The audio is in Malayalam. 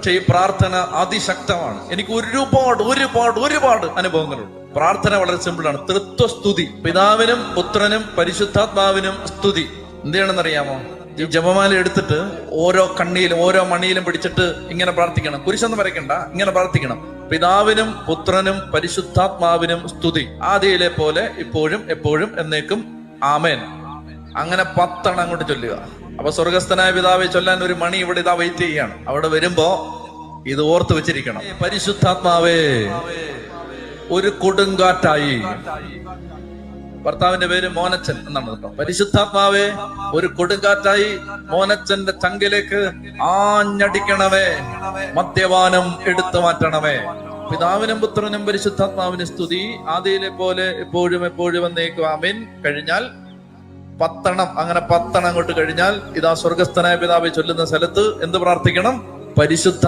പക്ഷെ ഈ പ്രാർത്ഥന അതിശക്തമാണ്. എനിക്ക് ഒരുപാട് അനുഭവങ്ങളുണ്ട്. പ്രാർത്ഥന വളരെ സിമ്പിളാണ്. തൃത്വസ്തുതി, പിതാവിനും പുത്രനും പരിശുദ്ധാത്മാവിനും സ്തുതി. എന്ത് ചെയ്യണമെന്നറിയാമോ? ഈ ജപമാല എടുത്തിട്ട് ഓരോ കണ്ണിയിലും ഓരോ മണിയിലും പിടിച്ചിട്ട് ഇങ്ങനെ പ്രാർത്ഥിക്കണം. കുരിശൊന്നും വരയ്ക്കണ്ട, ഇങ്ങനെ പ്രാർത്ഥിക്കണം. പിതാവിനും പുത്രനും പരിശുദ്ധാത്മാവിനും സ്തുതി, ആദിയിലെ പോലെ ഇപ്പോഴും എപ്പോഴും എന്നേക്കും ആമേൻ. അങ്ങനെ 10 അങ്ങോട്ട് ചൊല്ലുക. അപ്പൊ സ്വർഗസ്ഥനായ പിതാവെ ചൊല്ലാൻ ഒരു മണി ഇവിടെ ഇതാ വെയിറ്റ് ചെയ്യാണ്. അവിടെ വരുമ്പോ ഇത് ഓർത്ത് വെച്ചിരിക്കണം. പരിശുദ്ധാത്മാവേ ഒരു കൊടുങ്കാറ്റായി, ഭർത്താവിന്റെ പേര് മോനച്ചൻ എന്നാണ് കേട്ടോ. പരിശുദ്ധാത്മാവേ ഒരു കൊടുങ്കാറ്റായി മോനച്ചന്റെ ചങ്കിലേക്ക് ആഞ്ഞടിക്കണമേ, മദ്യപാനം എടുത്തു മാറ്റണമേ. പിതാവിനും പുത്രനും പരിശുദ്ധാത്മാവിന് സ്തുതി, ആദിയിലെ പോലെ എപ്പോഴും എപ്പോഴും എന്നേക്കും ആമേൻ. കഴിഞ്ഞാൽ 10 അങ്ങനെ 10 അങ്ങോട്ട് കഴിഞ്ഞാൽ ഇതാ സ്വർഗസ്ഥനായ പിതാവെ ചൊല്ലുന്ന സ്ഥലത്ത് എന്ത് പ്രാർത്ഥിക്കണം? പരിശുദ്ധ